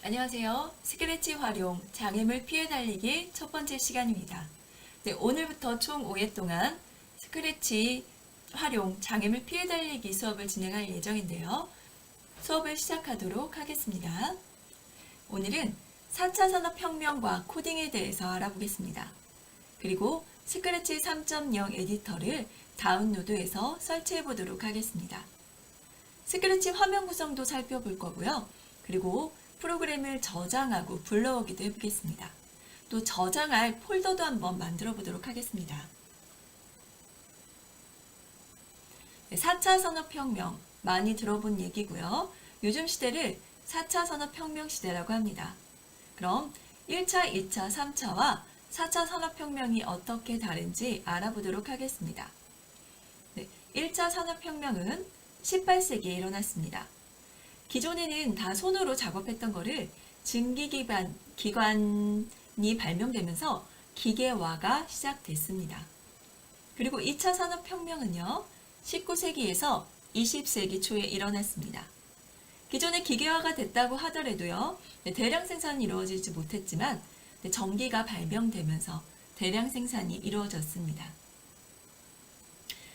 안녕하세요. 스크래치 활용, 장애물 피해 달리기 첫 번째 시간입니다. 네, 오늘부터 총 5회 동안 스크래치 활용, 장애물 피해 달리기 수업을 진행할 예정인데요. 수업을 시작하도록 하겠습니다. 오늘은 4차 산업혁명과 코딩에 대해서 알아보겠습니다. 그리고 스크래치 3.0 에디터를 다운로드해서 설치해 보도록 하겠습니다. 스크래치 화면 구성도 살펴볼 거고요. 그리고 프로그램을 저장하고 불러오기도 해보겠습니다. 또 저장할 폴더도 한번 만들어 보도록 하겠습니다. 4차 산업혁명 많이 들어본 얘기고요. 요즘 시대를 4차 산업혁명 시대라고 합니다. 그럼 1차, 2차, 3차와 4차 산업혁명이 어떻게 다른지 알아보도록 하겠습니다. 1차 산업혁명은 18세기에 일어났습니다. 기존에는 다 손으로 작업했던 거를 증기기관이 발명되면서 기계화가 시작됐습니다. 그리고 2차 산업혁명은요, 19세기에서 20세기 초에 일어났습니다. 기존에 기계화가 됐다고 하더라도요, 대량 생산이 이루어지지 못했지만 전기가 발명되면서 대량 생산이 이루어졌습니다.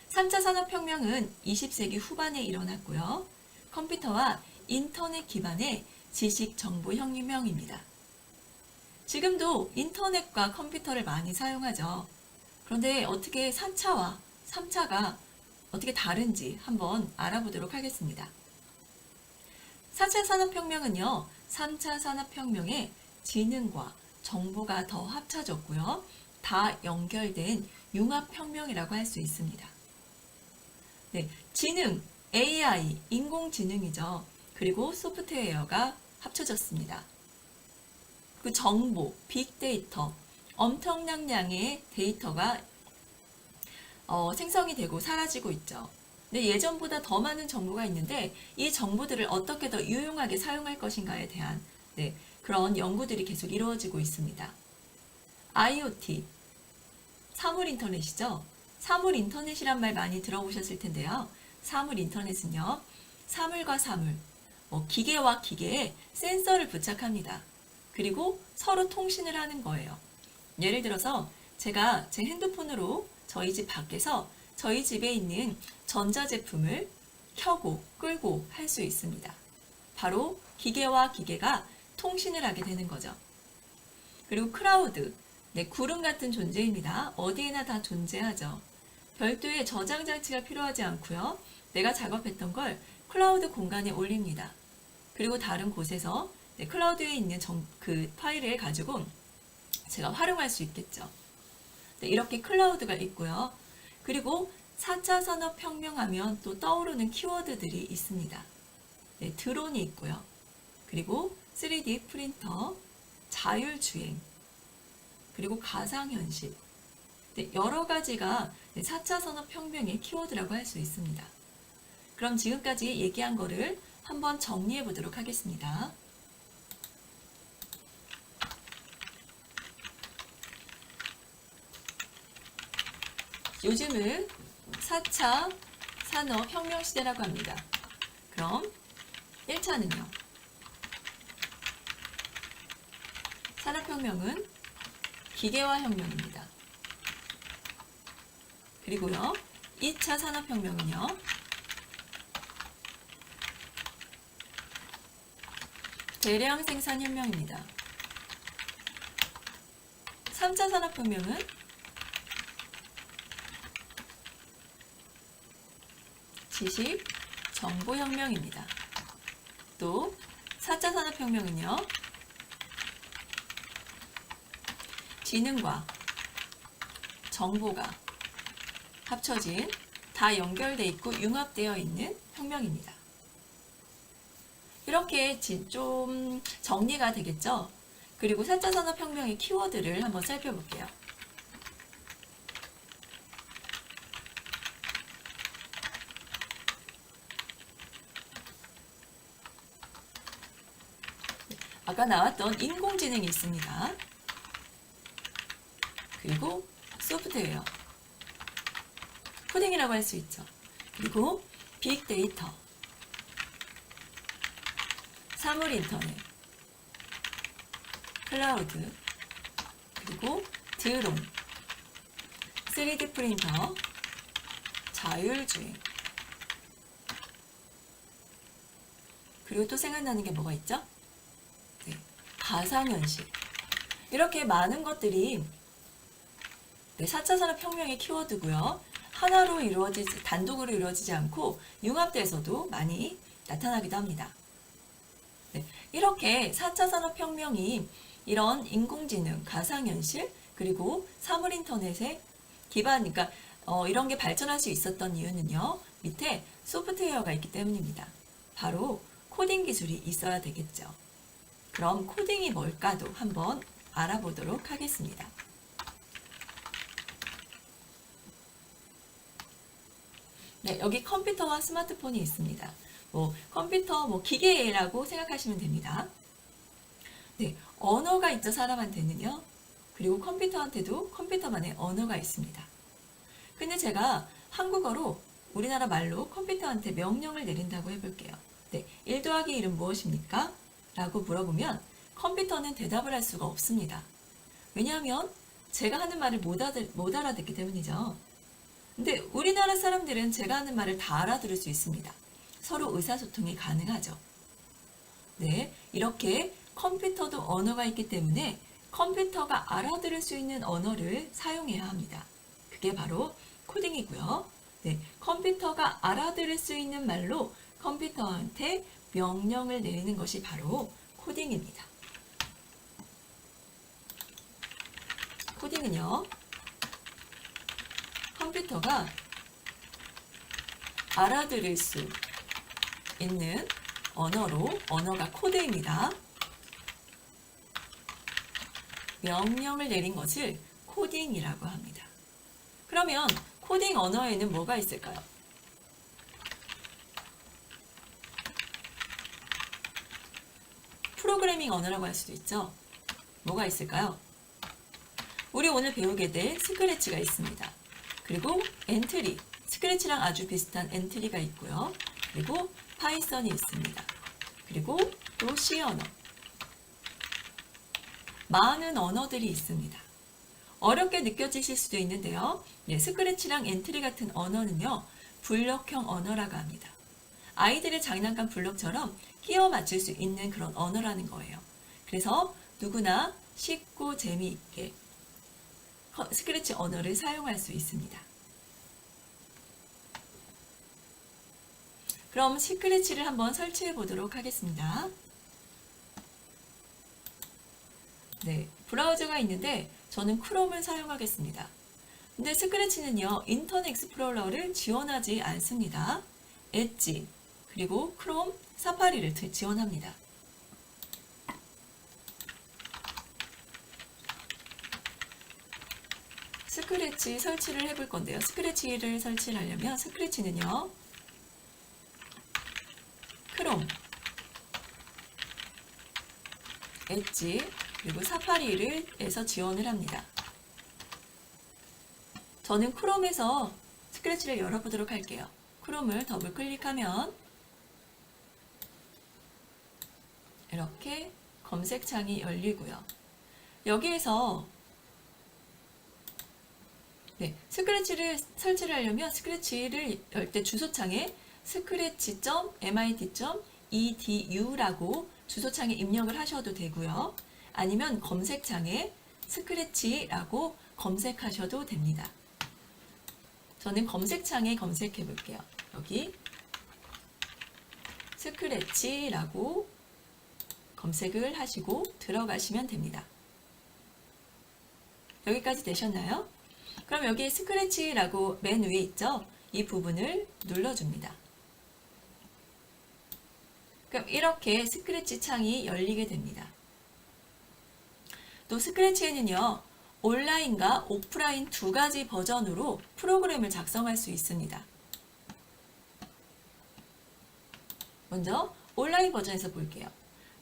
3차 산업혁명은 20세기 후반에 일어났고요. 컴퓨터와 인터넷 기반의 지식 정보 혁명입니다. 지금도 인터넷과 컴퓨터를 많이 사용하죠. 그런데 어떻게 4차와 3차가 어떻게 다른지 한번 알아보도록 하겠습니다. 4차 산업혁명은요, 3차 산업혁명의 지능과 정보가 더 합쳐졌고요. 다 연결된 융합혁명이라고 할 수 있습니다. 네, 지능, AI, 인공지능이죠. 그리고 소프트웨어가 합쳐졌습니다. 그 정보, 빅데이터, 엄청난 양의 데이터가 생성이 되고 사라지고 있죠. 근데 예전보다 더 많은 정보가 있는데 이 정보들을 어떻게 더 유용하게 사용할 것인가에 대한 그런 연구들이 계속 이루어지고 있습니다. IoT, 사물인터넷이죠. 사물인터넷이란 말 많이 들어보셨을 텐데요. 사물인터넷은요, 사물과 사물, 기계와 기계에 센서를 부착합니다. 그리고 서로 통신을 하는 거예요. 예를 들어서 제가 제 핸드폰으로 저희 집 밖에서 저희 집에 있는 전자제품을 켜고 끄고 할 수 있습니다. 바로 기계와 기계가 통신을 하게 되는 거죠. 그리고 클라우드, 구름 같은 존재입니다. 어디에나 다 존재하죠. 별도의 저장 장치가 필요하지 않고요. 내가 작업했던 걸 클라우드 공간에 올립니다. 그리고 다른 곳에서 클라우드에 있는 그 파일을 가지고 제가 활용할 수 있겠죠. 이렇게 클라우드가 있고요. 그리고 4차 산업혁명 하면 또 떠오르는 키워드들이 있습니다. 드론이 있고요. 그리고 3D 프린터, 자율주행, 그리고 가상현실. 여러 가지가 4차 산업혁명의 키워드라고 할 수 있습니다. 그럼 지금까지 얘기한 거를 한번 정리해 보도록 하겠습니다. 요즘은 4차 산업혁명 시대라고 합니다. 그럼 1차는요. 산업혁명은 기계화 혁명입니다. 그리고요. 2차 산업혁명은요. 대량 생산 혁명입니다. 3차 산업혁명은 지식 정보 혁명입니다. 또 4차 산업혁명은요. 지능과 정보가 합쳐진 다 연결되어 있고 융합되어 있는 혁명입니다. 이렇게 좀 정리가 되겠죠? 그리고 4차 산업혁명의 키워드를 한번 살펴볼게요. 아까 나왔던 인공지능이 있습니다. 그리고 소프트웨어, 코딩이라고 할 수 있죠. 그리고 빅데이터, 사물인터넷, 클라우드, 그리고 드론, 3D 프린터, 자율주행, 그리고 또 생각나는 게 뭐가 있죠? 네, 가상현실. 이렇게 많은 것들이 4차 산업혁명의 키워드고요. 하나로 단독으로 이루어지지 않고 융합돼서도 많이 나타나기도 합니다. 네, 이렇게 4차 산업혁명이 이런 인공지능, 가상현실, 그리고 사물인터넷에 그러니까 이런 게 발전할 수 있었던 이유는요. 밑에 소프트웨어가 있기 때문입니다. 바로 코딩 기술이 있어야 되겠죠. 그럼 코딩이 뭘까도 한번 알아보도록 하겠습니다. 네, 여기 컴퓨터와 스마트폰이 있습니다. 컴퓨터, 기계라고 생각하시면 됩니다. 네, 언어가 있죠, 사람한테는요. 그리고 컴퓨터한테도 컴퓨터만의 언어가 있습니다. 근데 제가 한국어로 우리나라 말로 컴퓨터한테 명령을 내린다고 해볼게요. 네, 1 더하기 1은 무엇입니까? 라고 물어보면 컴퓨터는 대답을 할 수가 없습니다. 왜냐하면 제가 하는 말을 못 알아듣기 때문이죠. 근데 우리나라 사람들은 제가 하는 말을 다 알아들을 수 있습니다. 서로 의사소통이 가능하죠. 네, 이렇게 컴퓨터도 언어가 있기 때문에 컴퓨터가 알아들을 수 있는 언어를 사용해야 합니다. 그게 바로 코딩이고요. 네, 컴퓨터가 알아들을 수 있는 말로 컴퓨터한테 명령을 내리는 것이 바로 코딩입니다. 코딩은요, 컴퓨터가 알아들을 수 있는 언어가 코드입니다. 명령을 내린 것을 코딩이라고 합니다. 그러면 코딩 언어에는 뭐가 있을까요? 프로그래밍 언어라고 할 수도 있죠. 뭐가 있을까요? 우리 오늘 배우게 될 스크래치가 있습니다. 그리고 엔트리, 스크래치랑 아주 비슷한 엔트리가 있고요. 그리고 파이썬이 있습니다. 그리고 또 C 언어. 많은 언어들이 있습니다. 어렵게 느껴지실 수도 있는데요. 네, 스크래치랑 엔트리 같은 언어는요, 블록형 언어라고 합니다. 아이들의 장난감 블록처럼 끼워 맞출 수 있는 그런 언어라는 거예요. 그래서 누구나 쉽고 재미있게 스크래치 언어를 사용할 수 있습니다. 그럼 스크래치를 한번 설치해 보도록 하겠습니다. 네, 브라우저가 있는데 저는 크롬을 사용하겠습니다. 근데 스크래치는요, 인터넷 익스플로러를 지원하지 않습니다. 엣지, 그리고 크롬, 사파리를 지원합니다. 스크래치 설치를 해볼 건데요. 스크래치를 설치를 하려면 스크래치는요, 크롬, 엣지, 그리고 사파리에서 지원을 합니다. 저는 크롬에서 스크래치를 열어보도록 할게요. 크롬을 더블 클릭하면 이렇게 검색창이 열리고요. 여기에서 스크래치를 설치를 하려면 스크래치를 열 때 주소창에 scratch.mit.edu라고 주소창에 입력을 하셔도 되고요. 아니면 검색창에 스크래치라고 검색하셔도 됩니다. 저는 검색창에 검색해 볼게요. 여기 스크래치라고 검색을 하시고 들어가시면 됩니다. 여기까지 되셨나요? 그럼 여기 스크래치라고 맨 위에 있죠? 이 부분을 눌러줍니다. 그럼 이렇게 스크래치 창이 열리게 됩니다. 또 스크래치에는요, 온라인과 오프라인 두 가지 버전으로 프로그램을 작성할 수 있습니다. 먼저 온라인 버전에서 볼게요.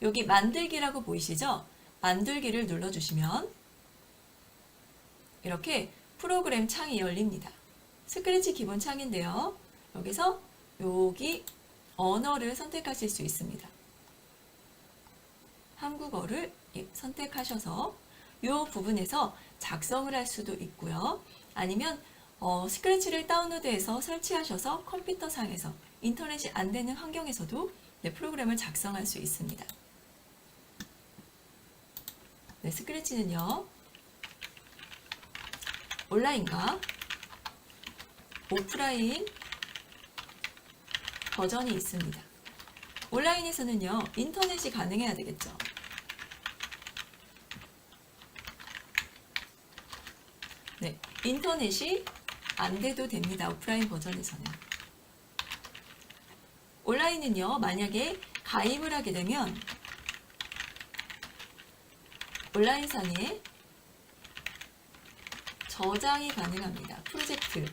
여기 만들기라고 보이시죠? 만들기를 눌러주시면 이렇게 프로그램 창이 열립니다. 스크래치 기본 창인데요. 여기서 여기 언어를 선택하실 수 있습니다. 한국어를 선택하셔서 이 부분에서 작성을 할 수도 있고요. 아니면 스크래치를 다운로드해서 설치하셔서 컴퓨터 상에서 인터넷이 안 되는 환경에서도 프로그램을 작성할 수 있습니다. 스크래치는요, 온라인과 오프라인 버전이 있습니다. 온라인에서는요, 인터넷이 가능해야 되겠죠. 네, 인터넷이 안 돼도 됩니다. 오프라인 버전에서는. 온라인은요, 만약에 가입을 하게 되면 온라인상에 저장이 가능합니다. 프로젝트.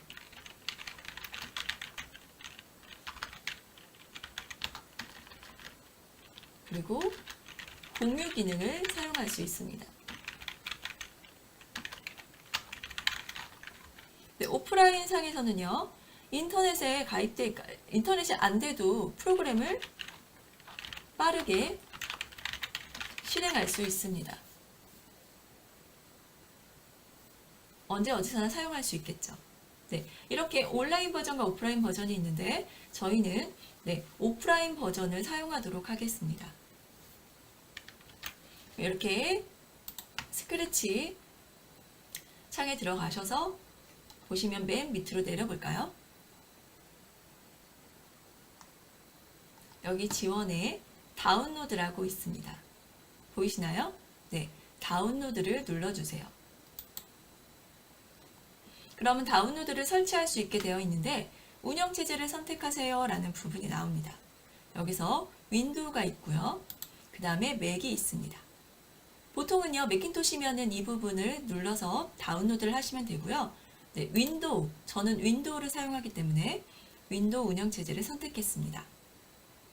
그리고 공유 기능을 사용할 수 있습니다. 네, 오프라인 상에서는요, 인터넷이 안 돼도 프로그램을 빠르게 실행할 수 있습니다. 언제 어디서나 사용할 수 있겠죠. 네, 이렇게 온라인 버전과 오프라인 버전이 있는데 저희는 오프라인 버전을 사용하도록 하겠습니다. 이렇게 스크래치 창에 들어가셔서 보시면 맨 밑으로 내려볼까요? 여기 지원에 다운로드라고 있습니다. 보이시나요? 네, 다운로드를 눌러주세요. 그러면 다운로드를 설치할 수 있게 되어 있는데 운영체제를 선택하세요 라는 부분이 나옵니다. 여기서 윈도우가 있고요. 그 다음에 맥이 있습니다. 보통은요, 매킨토시면은 이 부분을 눌러서 다운로드를 하시면 되고요. 네, 윈도우, 저는 윈도우를 사용하기 때문에 윈도우 운영체제를 선택했습니다.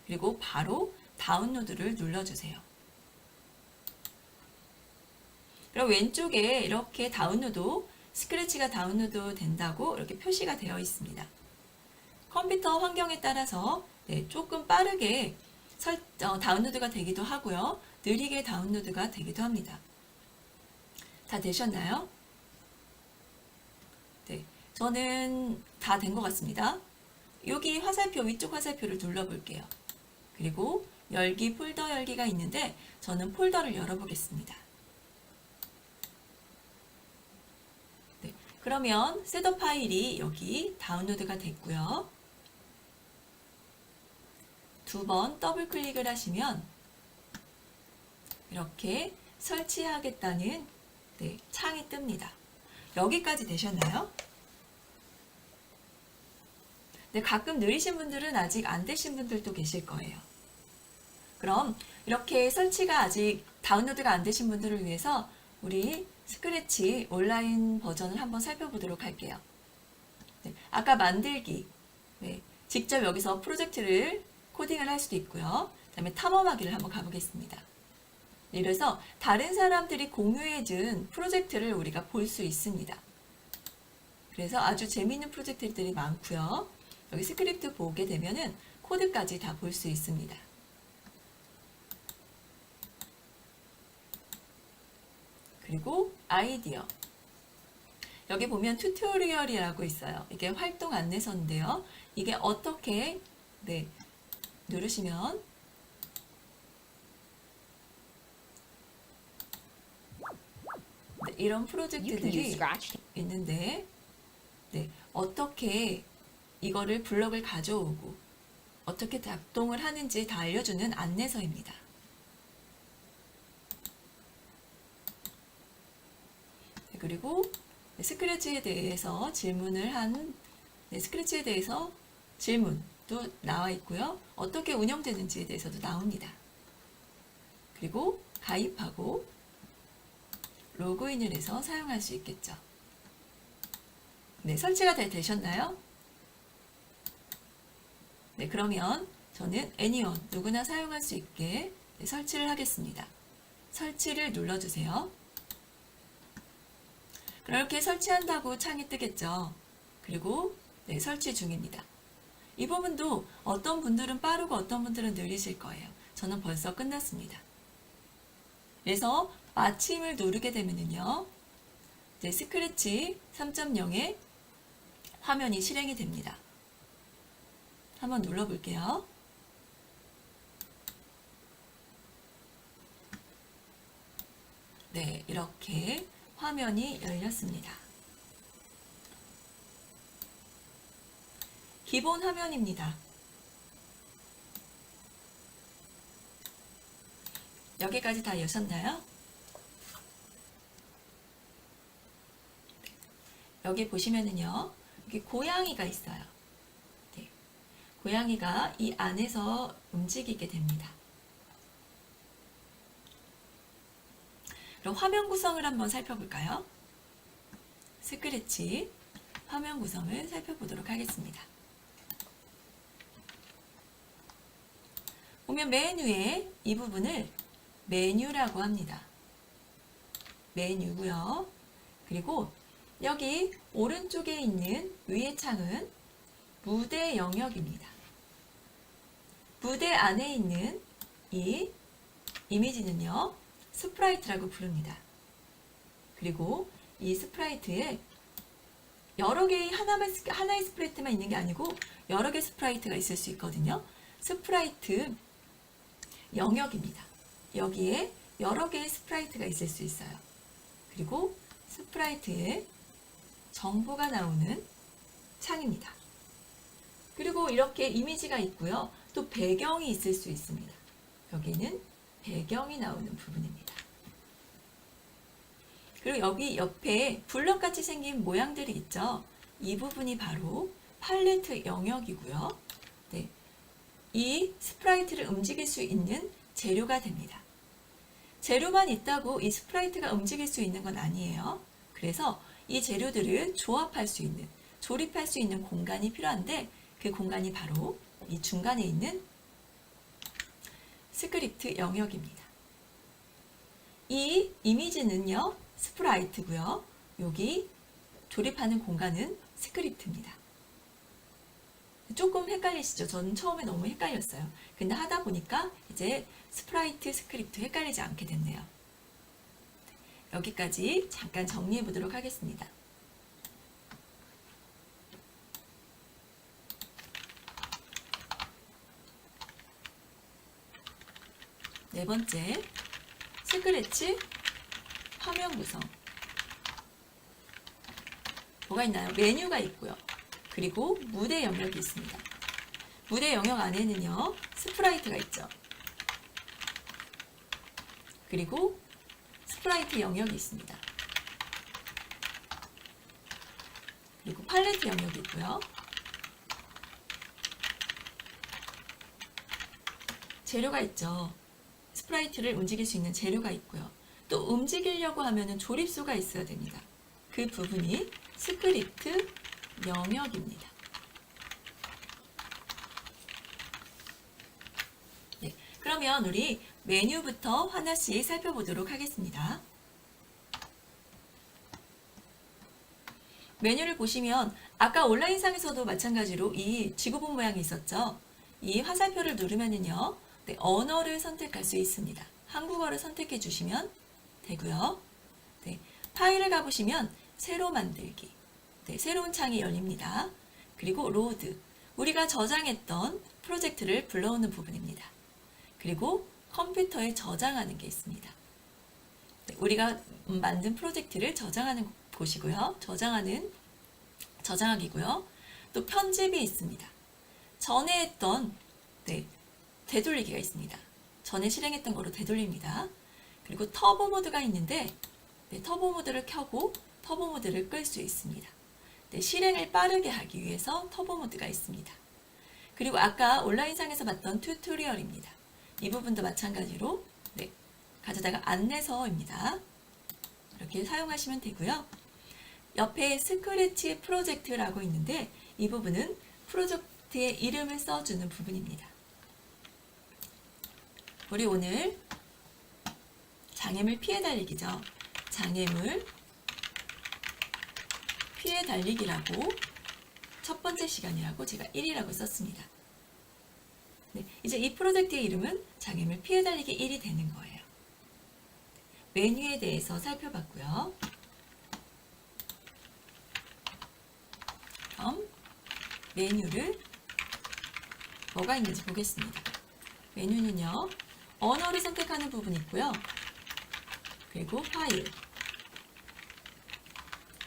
그리고 바로 다운로드를 눌러주세요. 그럼 왼쪽에 이렇게 스크래치가 다운로드 된다고 이렇게 표시가 되어 있습니다. 컴퓨터 환경에 따라서 조금 빠르게 다운로드가 되기도 하고요. 느리게 다운로드가 되기도 합니다. 다 되셨나요? 네, 저는 다 된 것 같습니다. 여기 화살표, 위쪽 화살표를 눌러볼게요. 그리고 열기, 폴더 열기가 있는데 저는 폴더를 열어보겠습니다. 네, 그러면 셋업 파일이 여기 다운로드가 됐고요. 두 번 더블 클릭을 하시면 이렇게 설치하겠다는 창이 뜹니다. 여기까지 되셨나요? 네, 가끔 느리신 분들은 아직 안 되신 분들도 계실 거예요. 그럼 이렇게 설치가 아직 다운로드가 안 되신 분들을 위해서 우리 스크래치 온라인 버전을 한번 살펴보도록 할게요. 네, 아까 만들기, 직접 여기서 프로젝트를 코딩을 할 수도 있고요. 그 다음에 탐험하기를 한번 가보겠습니다. 이래서 다른 사람들이 공유해준 프로젝트를 우리가 볼 수 있습니다. 그래서 아주 재미있는 프로젝트들이 많고요. 여기 스크립트 보게 되면은 코드까지 다 볼 수 있습니다. 그리고 아이디어. 여기 보면 튜토리얼이라고 있어요. 이게 활동 안내서인데요. 이게 어떻게 누르시면 이런 프로젝트들이 있는데 어떻게 이거를 블럭을 가져오고 어떻게 작동을 하는지 다 알려주는 안내서입니다. 그리고 스크래치에 대해서 스크래치에 대해서 질문도 나와 있고요. 어떻게 운영되는지에 대해서도 나옵니다. 그리고 가입하고 로그인을 해서 사용할 수 있겠죠. 네, 설치가 다 되셨나요? 네, 그러면 저는 anyone, 누구나 사용할 수 있게 설치를 하겠습니다. 설치를 눌러주세요. 그렇게 설치한다고 창이 뜨겠죠. 그리고 설치 중입니다. 이 부분도 어떤 분들은 빠르고 어떤 분들은 느리실 거예요. 저는 벌써 끝났습니다. 그래서 마침을 누르게 되면은요, 이제 스크래치 3.0의 화면이 실행이 됩니다. 한번 눌러볼게요. 네, 이렇게 화면이 열렸습니다. 기본 화면입니다. 여기까지 다 여셨나요? 여기 보시면은요, 여기 고양이가 있어요. 네, 고양이가 이 안에서 움직이게 됩니다. 그럼 화면 구성을 한번 살펴볼까요? 스크래치 화면 구성을 살펴보도록 하겠습니다. 보면 메뉴에 이 부분을 메뉴라고 합니다. 메뉴고요. 그리고 여기 오른쪽에 있는 위의 창은 무대 영역입니다. 무대 안에 있는 이 이미지는요, 스프라이트라고 부릅니다. 그리고 이 스프라이트에 여러 개의 하나의 스프라이트만 있는 게 아니고 여러 개의 스프라이트가 있을 수 있거든요. 스프라이트 영역입니다. 여기에 여러 개의 스프라이트가 있을 수 있어요. 그리고 스프라이트에 정보가 나오는 창입니다. 그리고 이렇게 이미지가 있고요. 또 배경이 있을 수 있습니다. 여기는 배경이 나오는 부분입니다. 그리고 여기 옆에 블럭같이 생긴 모양들이 있죠. 이 부분이 바로 팔레트 영역이고요. 네, 이 스프라이트를 움직일 수 있는 재료가 됩니다. 재료만 있다고 이 스프라이트가 움직일 수 있는 건 아니에요. 그래서 이 재료들을 조합할 수 있는, 조립할 수 있는 공간이 필요한데 그 공간이 바로 이 중간에 있는 스크립트 영역입니다. 이 이미지는요, 스프라이트고요. 여기 조립하는 공간은 스크립트입니다. 조금 헷갈리시죠? 저는 처음에 너무 헷갈렸어요. 근데 하다 보니까 이제 스프라이트, 스크립트 헷갈리지 않게 됐네요. 여기까지 잠깐 정리해 보도록 하겠습니다. 네 번째, 스크래치 화면 구성. 뭐가 있나요? 메뉴가 있고요. 그리고 무대 영역이 있습니다. 무대 영역 안에는요, 스프라이트가 있죠. 그리고 스프라이트 영역이 있습니다. 그리고 팔레트 영역이 있고요. 재료가 있죠. 스프라이트를 움직일 수 있는 재료가 있고요. 또 움직이려고 하면 조립수가 있어야 됩니다. 그 부분이 스크립트 영역입니다. 네, 그러면 우리 메뉴부터 하나씩 살펴보도록 하겠습니다. 메뉴를 보시면 아까 온라인상에서도 마찬가지로 이 지구본 모양이 있었죠. 이 화살표를 누르면은요, 네, 언어를 선택할 수 있습니다. 한국어를 선택해 주시면 되고요. 네, 파일을 가보시면 새로 만들기, 네, 새로운 창이 열립니다. 그리고 로드, 우리가 저장했던 프로젝트를 불러오는 부분입니다. 그리고 컴퓨터에 저장하는 게 있습니다. 네, 우리가 만든 프로젝트를 저장하는 곳이고요. 저장하기고요. 또 편집이 있습니다. 전에 했던 되돌리기가 있습니다. 전에 실행했던 거로 되돌립니다. 그리고 터보 모드가 있는데 터보 모드를 켜고 터보 모드를 끌 수 있습니다. 실행을 빠르게 하기 위해서 터보 모드가 있습니다. 그리고 아까 온라인상에서 봤던 튜토리얼입니다. 이 부분도 마찬가지로 가져다가 안내서입니다. 이렇게 사용하시면 되고요. 옆에 스크래치 프로젝트라고 있는데 이 부분은 프로젝트의 이름을 써주는 부분입니다. 우리 오늘 장애물 피해 달리기죠. 장애물 피해 달리기라고 첫 번째 시간이라고 제가 1이라고 썼습니다. 네, 이제 이 프로젝트의 이름은 장애물 피해 달리기 1이 되는 거예요. 메뉴에 대해서 살펴봤고요. 그럼 메뉴를 뭐가 있는지 보겠습니다. 메뉴는요, 언어를 선택하는 부분이 있고요. 그리고 파일,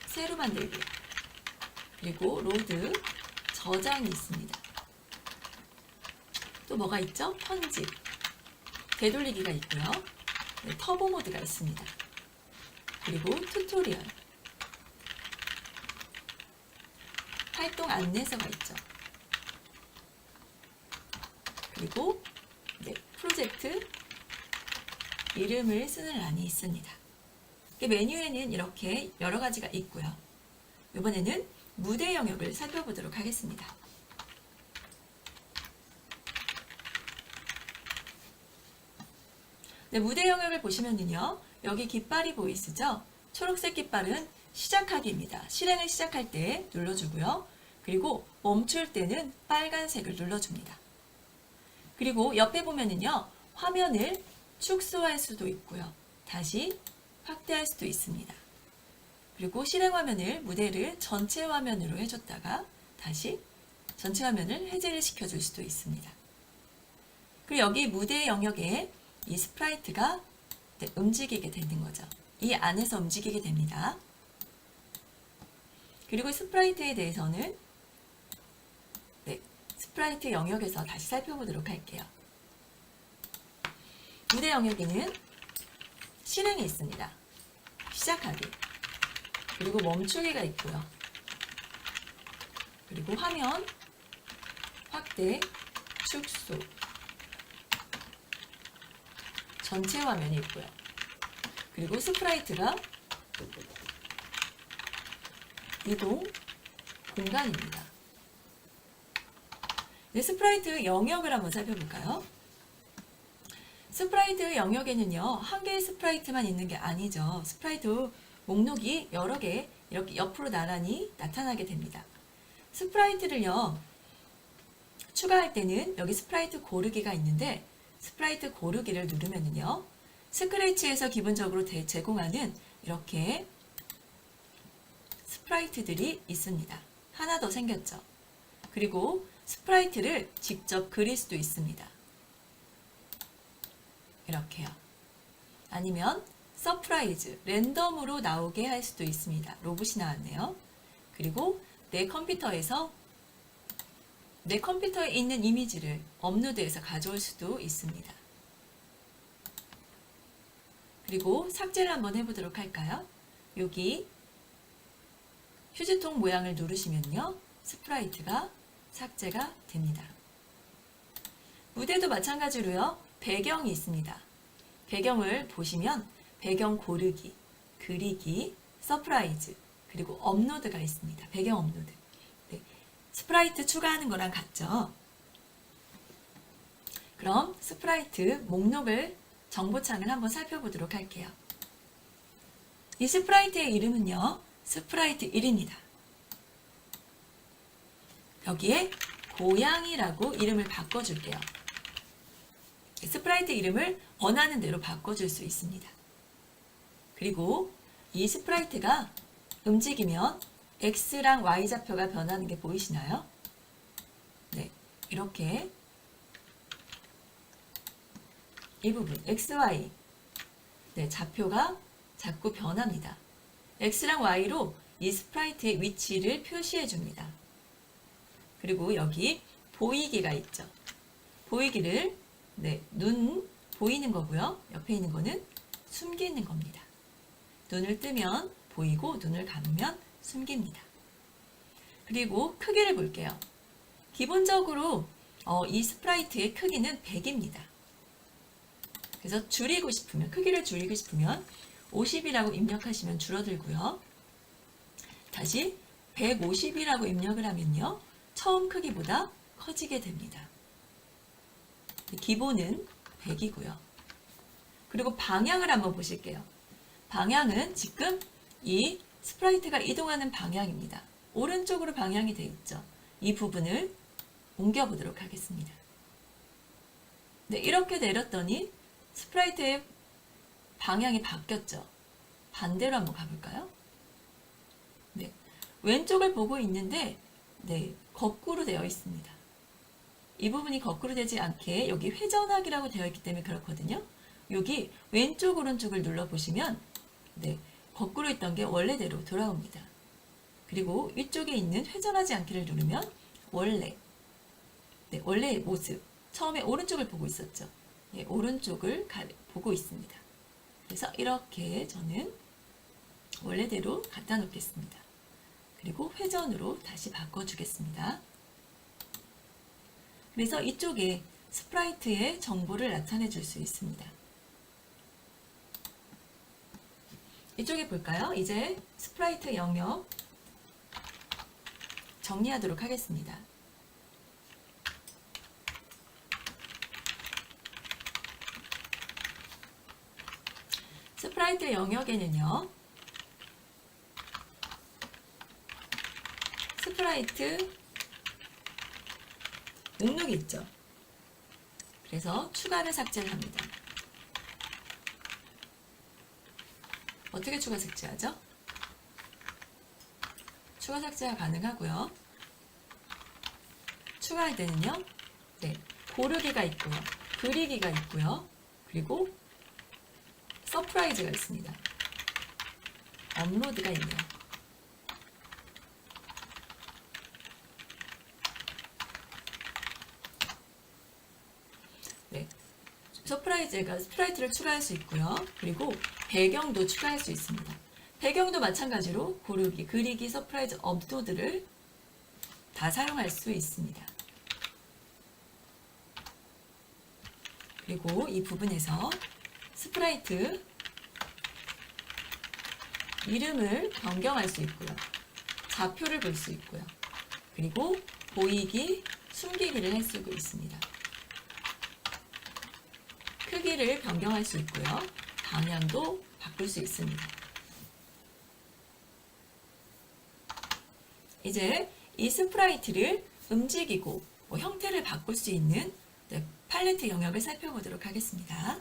새로 만들기, 그리고 로드, 저장이 있습니다. 또 뭐가 있죠? 편집, 되돌리기가 있고요. 네, 터보 모드가 있습니다. 그리고 튜토리얼, 활동 안내서가 있죠. 그리고 네, 프로젝트 이름을 쓰는 란이 있습니다. 메뉴에는 이렇게 여러 가지가 있고요. 이번에는 무대 영역을 살펴보도록 하겠습니다. 네, 무대 영역을 보시면요, 여기 깃발이 보이시죠? 초록색 깃발은 시작하기입니다. 실행을 시작할 때 눌러주고요. 그리고 멈출 때는 빨간색을 눌러줍니다. 그리고 옆에 보면은요, 화면을 축소할 수도 있고요. 다시 확대할 수도 있습니다. 그리고 실행 화면을, 무대를 전체 화면으로 해줬다가 다시 전체 화면을 해제를 시켜줄 수도 있습니다. 그리고 여기 무대 영역에 이 스프라이트가 움직이게 되는 거죠. 이 안에서 움직이게 됩니다. 그리고 스프라이트에 대해서는 스프라이트 영역에서 다시 살펴보도록 할게요. 무대 영역에는 실행이 있습니다. 시작하기, 그리고 멈추기가 있고요. 그리고 화면, 확대, 축소, 전체 화면이 있고요. 그리고 스프라이트가 이동, 공간입니다. 네, 스프라이트 영역을 한번 살펴볼까요? 스프라이트 영역에는요, 한 개의 스프라이트만 있는 게 아니죠. 스프라이트 목록이 여러 개 이렇게 옆으로 나란히 나타나게 됩니다. 스프라이트를요, 추가할 때는 여기 스프라이트 고르기가 있는데, 스프라이트 고르기를 누르면은요, 스크래치에서 기본적으로 제공하는 이렇게 스프라이트들이 있습니다. 하나 더 생겼죠. 그리고 스프라이트를 직접 그릴 수도 있습니다. 이렇게요. 아니면 서프라이즈, 랜덤으로 나오게 할 수도 있습니다. 로봇이 나왔네요. 그리고 내 컴퓨터에 있는 이미지를 업로드해서 가져올 수도 있습니다. 그리고 삭제를 한번 해보도록 할까요? 여기 휴지통 모양을 누르시면요, 스프라이트가 삭제가 됩니다. 무대도 마찬가지로요, 배경이 있습니다. 배경을 보시면 배경 고르기, 그리기, 서프라이즈, 그리고 업로드가 있습니다. 배경 업로드. 네, 스프라이트 추가하는 거랑 같죠? 그럼 스프라이트 목록을, 정보창을 한번 살펴보도록 할게요. 이 스프라이트의 이름은요, 스프라이트 1입니다. 여기에 고양이라고 이름을 바꿔줄게요. 스프라이트 이름을 원하는 대로 바꿔줄 수 있습니다. 그리고 이 스프라이트가 움직이면 X랑 Y좌표가 변하는 게 보이시나요? 네, 이렇게 이 부분 XY, 네, 좌표가 자꾸 변합니다. X랑 Y로 이 스프라이트의 위치를 표시해 줍니다. 그리고 여기 보이기가 있죠. 보이기를, 네, 눈 보이는 거고요. 옆에 있는 거는 숨기는 겁니다. 눈을 뜨면 보이고 눈을 감으면 숨깁니다. 그리고 크기를 볼게요. 기본적으로 이 스프라이트의 크기는 100입니다. 그래서 줄이고 싶으면, 크기를 줄이고 싶으면 50이라고 입력하시면 줄어들고요. 다시 150이라고 입력을 하면요, 처음 크기보다 커지게 됩니다. 기본은 100이고요. 그리고 방향을 한번 보실게요. 방향은 지금 이 스프라이트가 이동하는 방향입니다. 오른쪽으로 방향이 되어 있죠. 이 부분을 옮겨보도록 하겠습니다. 네, 이렇게 내렸더니 스프라이트의 방향이 바뀌었죠. 반대로 한번 가볼까요? 네, 왼쪽을 보고 있는데 네, 거꾸로 되어 있습니다. 이 부분이 거꾸로 되지 않게 여기 회전하기라고 되어 있기 때문에 그렇거든요. 여기 왼쪽 오른쪽을 눌러보시면 네, 거꾸로 있던 게 원래대로 돌아옵니다. 그리고 위쪽에 있는 회전하지 않기를 누르면 원래 네, 원래의 모습. 처음에 오른쪽을 보고 있었죠. 네, 오른쪽을 보고 있습니다. 그래서 이렇게 저는 원래대로 갖다 놓겠습니다. 그리고 회전으로 다시 바꿔주겠습니다. 그래서 이쪽에 스프라이트의 정보를 나타내 줄 수 있습니다. 이쪽에 볼까요? 이제 스프라이트 영역 정리하도록 하겠습니다. 스프라이트 영역에는요, 스프라이트 목록이 있죠. 그래서 추가를 삭제를 합니다. 어떻게 추가 삭제하죠? 추가 삭제가 가능하고요. 추가할 때는요, 네, 고르기가 있고요, 그리기가 있고요, 그리고 서프라이즈가 있습니다. 업로드가 있네요. 네, 스프라이트를 추가할 수 있고요. 그리고 배경도 추가할 수 있습니다. 배경도 마찬가지로 고르기, 그리기, 서프라이즈, 업로드를 다 사용할 수 있습니다. 그리고 이 부분에서 스프라이트 이름을 변경할 수 있고요. 좌표를 볼 수 있고요. 그리고 보이기, 숨기기를 할 수 있습니다. 크기를 변경할 수 있고요. 방향도 바꿀 수 있습니다. 이제 이 스프라이트를 움직이고 형태를 바꿀 수 있는 팔레트 영역을 살펴보도록 하겠습니다.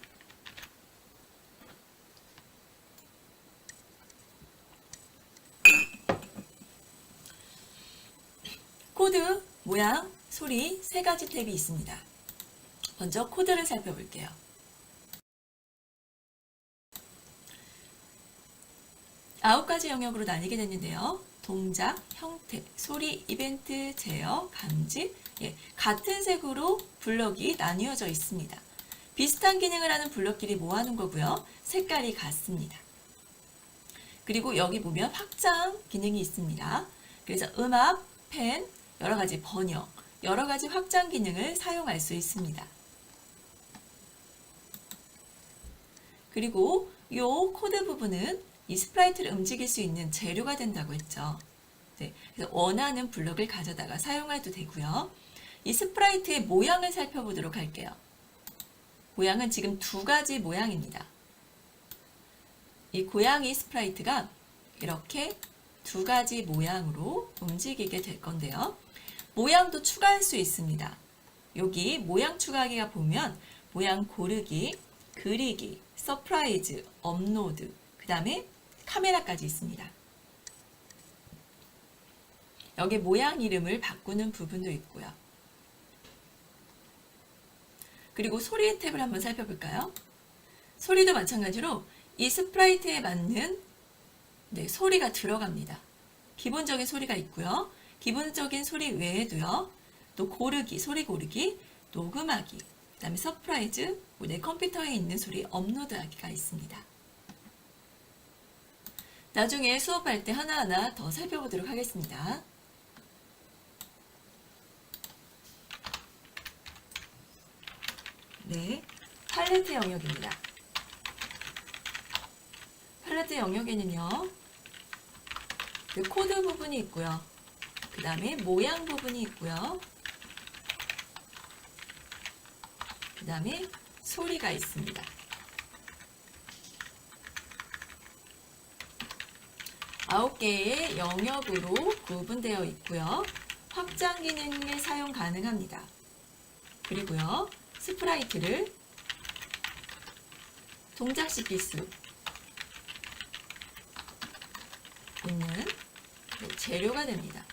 코드, 모양, 소리 세 가지 탭이 있습니다. 먼저 코드를 살펴볼게요. 아홉 가지 영역으로 나뉘게 됐는데요. 동작, 형태, 소리, 이벤트, 제어, 감지, 같은 색으로 블럭이 나뉘어져 있습니다. 비슷한 기능을 하는 블럭끼리 모아놓은 거고요. 색깔이 같습니다. 그리고 여기 보면 확장 기능이 있습니다. 그래서 음악, 펜, 여러 가지 번역, 여러 가지 확장 기능을 사용할 수 있습니다. 그리고 이 코드 부분은 이 스프라이트를 움직일 수 있는 재료가 된다고 했죠. 네, 그래서 원하는 블럭을 가져다가 사용해도 되고요. 이 스프라이트의 모양을 살펴보도록 할게요. 모양은 지금 두 가지 모양입니다. 이 고양이 스프라이트가 이렇게 두 가지 모양으로 움직이게 될 건데요. 모양도 추가할 수 있습니다. 여기 모양 추가하기가 보면 모양 고르기, 그리기, 서프라이즈, 업로드, 그 다음에 카메라까지 있습니다. 여기 모양 이름을 바꾸는 부분도 있고요. 그리고 소리 탭을 한번 살펴볼까요? 소리도 마찬가지로 이 스프라이트에 맞는 소리가 들어갑니다. 기본적인 소리가 있고요. 기본적인 소리 외에도요. 또 고르기, 소리 고르기, 녹음하기, 그 다음에 서프라이즈, 내 컴퓨터에 있는 소리 업로드하기가 있습니다. 나중에 수업할 때 하나하나 더 살펴보도록 하겠습니다. 네, 팔레트 영역입니다. 팔레트 영역에는요, 코드 부분이 있고요. 그 다음에 모양 부분이 있고요. 그 다음에 소리가 있습니다. 아홉 개의 영역으로 구분되어 있고요. 확장 기능에 사용 가능합니다. 그리고요, 스프라이트를 동작시킬 수 있는 재료가 됩니다.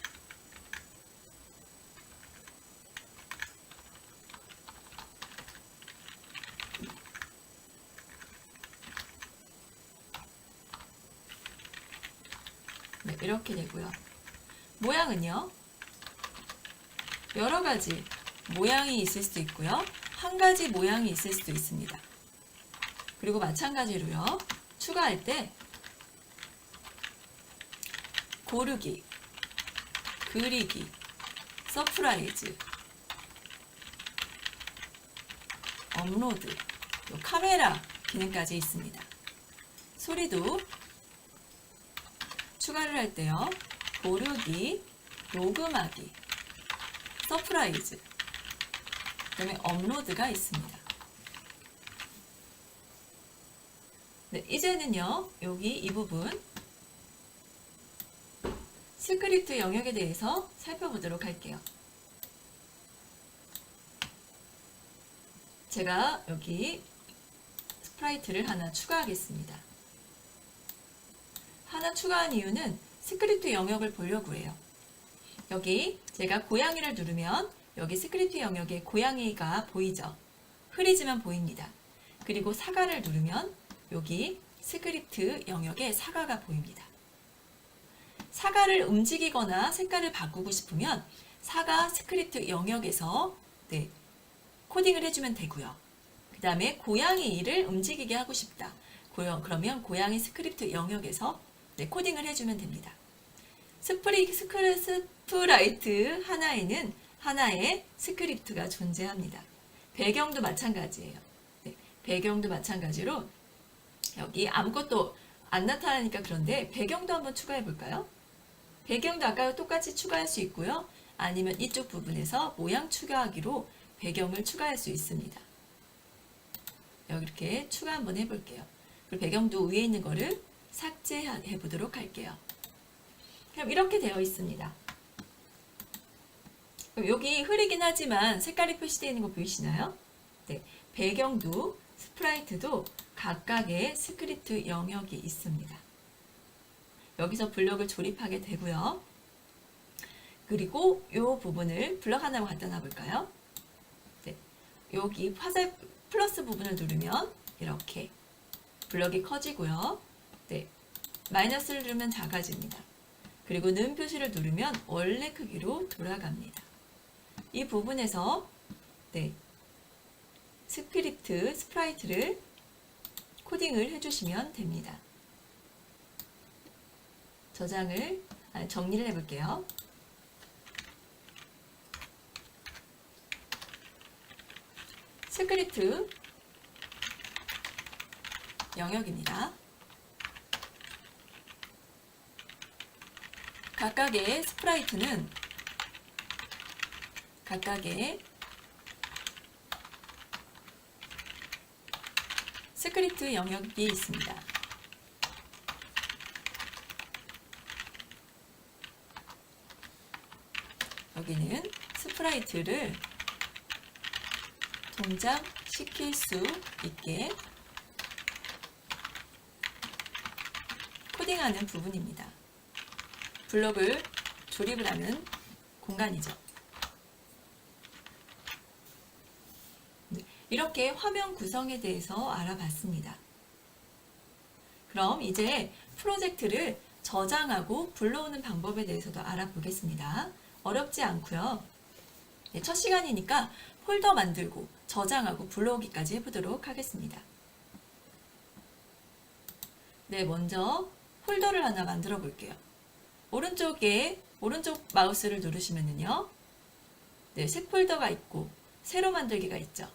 네, 이렇게 되고요. 모양은요, 여러 가지 모양이 있을 수도 있고요. 한 가지 모양이 있을 수도 있습니다. 그리고 마찬가지로요, 추가할 때 고르기, 그리기, 서프라이즈, 업로드, 카메라 기능까지 있습니다. 소리도 추가를 할 때요, 고르기, 녹음하기, 서프라이즈, 그 다음에 업로드가 있습니다. 네, 이제는요, 여기 이 부분 스크립트 영역에 대해서 살펴보도록 할게요. 제가 여기 스프라이트를 하나 추가하겠습니다. 하나 추가한 이유는 스크립트 영역을 보려고 해요. 여기 제가 고양이를 누르면 여기 스크립트 영역에 고양이가 보이죠? 흐리지만 보입니다. 그리고 사과를 누르면 여기 스크립트 영역에 사과가 보입니다. 사과를 움직이거나 색깔을 바꾸고 싶으면 사과 스크립트 영역에서 코딩을 해주면 되고요. 그 다음에 고양이를 움직이게 하고 싶다. 그러면 고양이 스크립트 영역에서 코딩을 해주면 됩니다. 스프라이트 하나에는 하나의 스크립트가 존재합니다. 배경도 마찬가지예요. 배경도 마찬가지로 여기 아무것도 안 나타나니까 그런데 배경도 한번 추가해 볼까요? 배경도 아까와 똑같이 추가할 수 있고요. 아니면 이쪽 부분에서 모양 추가하기로 배경을 추가할 수 있습니다. 여기 이렇게 추가 한번 해볼게요. 그리고 배경도 위에 있는 거를 삭제해 보도록 할게요. 그럼 이렇게 되어 있습니다. 여기 흐리긴 하지만 색깔이 표시되어 있는 거 보이시나요? 네, 배경도 스프라이트도 각각의 스크립트 영역이 있습니다. 여기서 블럭을 조립하게 되고요. 그리고 이 부분을 블럭 하나로 갖다 놔볼까요? 네, 여기 화살 플러스 부분을 누르면 이렇게 블럭이 커지고요. 네, 마이너스를 누르면 작아집니다. 그리고 는 표시를 누르면 원래 크기로 돌아갑니다. 이 부분에서 스프라이트를 코딩을 해주시면 됩니다. 정리를 해볼게요. 스크립트 영역입니다. 각각의 스프라이트는 각각의 스크립트 영역이 있습니다. 여기는 스프라이트를 동작시킬 수 있게 코딩하는 부분입니다. 블록을 조립을 하는 공간이죠. 이렇게 화면 구성에 대해서 알아봤습니다. 그럼 이제 프로젝트를 저장하고 불러오는 방법에 대해서도 알아보겠습니다. 어렵지 않고요. 첫 시간이니까 폴더 만들고 저장하고 불러오기까지 해보도록 하겠습니다. 먼저 폴더를 하나 만들어 볼게요. 오른쪽 마우스를 누르시면은요. 새 폴더가 있고 새로 만들기가 있죠.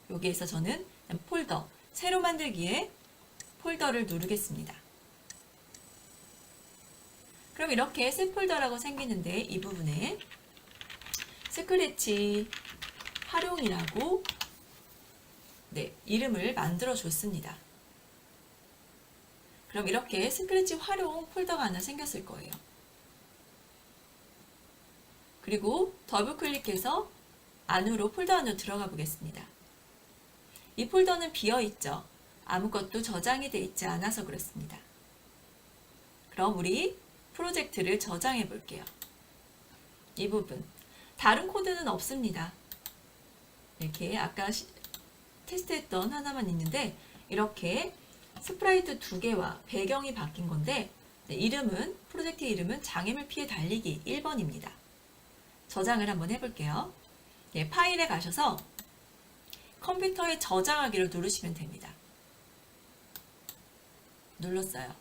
여기에서 저는 폴더, 새로 만들기에 폴더를 누르겠습니다. 그럼 이렇게 새 폴더라고 생기는데 이 부분에 스크래치 활용이라고 이름을 만들어 줬습니다. 그럼 이렇게 스크래치 활용 폴더가 하나 생겼을 거예요. 그리고 더블 클릭해서 폴더 안으로 들어가 보겠습니다. 이 폴더는 비어 있죠. 아무것도 저장이 되어 있지 않아서 그렇습니다. 그럼 우리 프로젝트를 저장해 볼게요. 이 부분. 다른 코드는 없습니다. 이렇게 아까 테스트했던 하나만 있는데 이렇게 스프라이트 2개와 배경이 바뀐 건데 이름은 프로젝트 이름은 장애물 피해 달리기 1번입니다. 저장을 한번 해볼게요. 파일에 가셔서 컴퓨터에 저장하기를 누르시면 됩니다. 눌렀어요.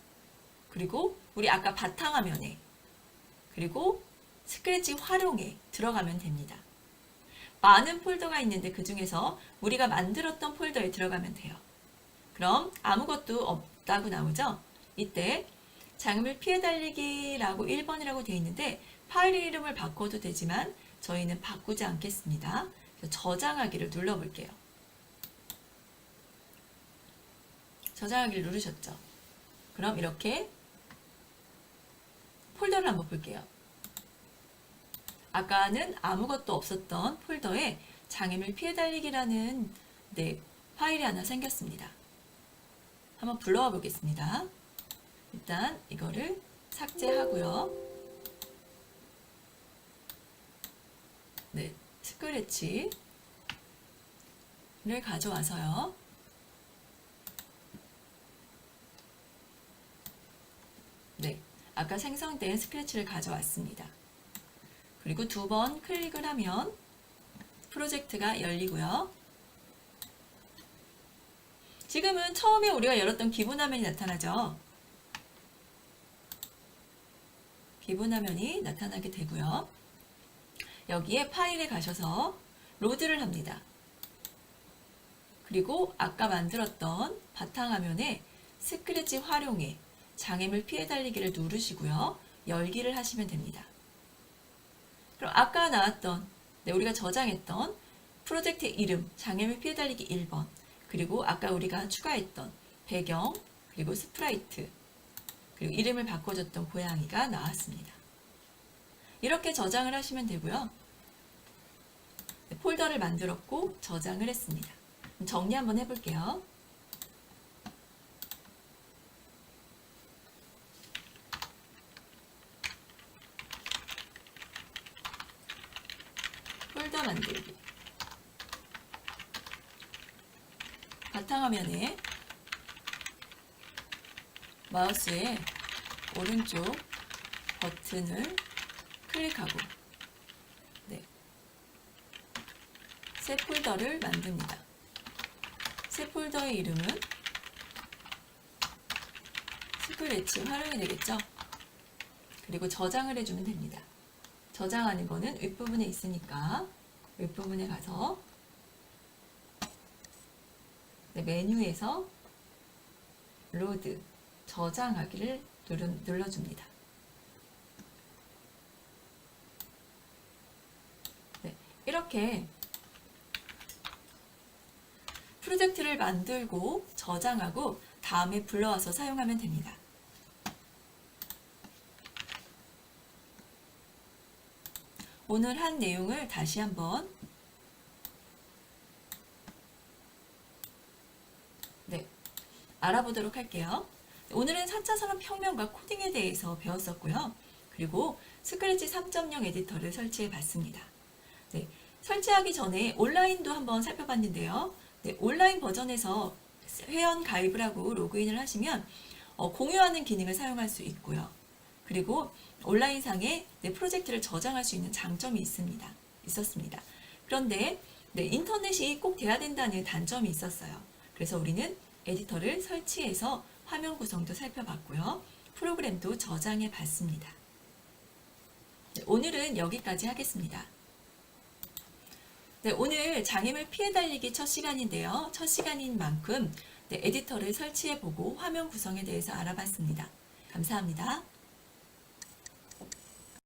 그리고 우리 아까 바탕화면에 그리고 스크래치 활용에 들어가면 됩니다. 많은 폴더가 있는데 그 중에서 우리가 만들었던 폴더에 들어가면 돼요. 그럼 아무것도 없다고 나오죠? 이때 장애물 피해 달리기라고 1번이라고 되어 있는데 파일 이름을 바꿔도 되지만 저희는 바꾸지 않겠습니다. 저장하기를 눌러볼게요. 저장하기를 누르셨죠? 그럼 이렇게 폴더를 한번 볼게요. 아까는 아무것도 없었던 폴더에 장애물 피해 달리기라는 파일이 하나 생겼습니다. 한번 불러와 보겠습니다. 일단 이거를 삭제하고요. 스크래치를 가져와서요. 아까 생성된 스크래치를 가져왔습니다. 그리고 2번 클릭을 하면 프로젝트가 열리고요. 지금은 처음에 우리가 열었던 기본 화면이 나타나죠. 기본 화면이 나타나게 되고요. 여기에 파일에 가셔서 로드를 합니다. 그리고 아까 만들었던 바탕화면에 스크래치 활용에 장애물 피해 달리기를 누르시고요. 열기를 하시면 됩니다. 그럼 아까 나왔던 우리가 저장했던 프로젝트 이름 장애물 피해 달리기 1번 그리고 아까 우리가 추가했던 배경 그리고 스프라이트 그리고 이름을 바꿔줬던 고양이가 나왔습니다. 이렇게 저장을 하시면 되고요. 폴더를 만들었고 저장을 했습니다. 정리 한번 해볼게요. 폴더 만들기. 바탕화면에 마우스의 오른쪽 버튼을 클릭하고 새 폴더를 만듭니다. 새 폴더의 이름은 스크래치 활용이 되겠죠? 그리고 저장을 해주면 됩니다. 저장하는 거는 윗부분에 있으니까 윗부분에 가서 메뉴에서 로드 저장하기를 눌러줍니다. 이렇게 프로젝트를 만들고 저장하고 다음에 불러와서 사용하면 됩니다. 오늘 한 내용을 다시 한번 알아보도록 할게요. 오늘은 4차 산업혁명과 코딩에 대해서 배웠었고요. 그리고 스크래치 3.0 에디터를 설치해 봤습니다. 설치하기 전에 온라인도 한번 살펴봤는데요. 온라인 버전에서 회원 가입을 하고 로그인을 하시면 공유하는 기능을 사용할 수 있고요. 그리고 온라인상에 프로젝트를 저장할 수 있는 장점이 있었습니다. 그런데 인터넷이 꼭 돼야 된다는 단점이 있었어요. 그래서 우리는 에디터를 설치해서 화면 구성도 살펴봤고요. 프로그램도 저장해 봤습니다. 오늘은 여기까지 하겠습니다. 오늘 장애물 피해 달리기 첫 시간인데요. 첫 시간인 만큼 에디터를 설치해보고 화면 구성에 대해서 알아봤습니다. 감사합니다.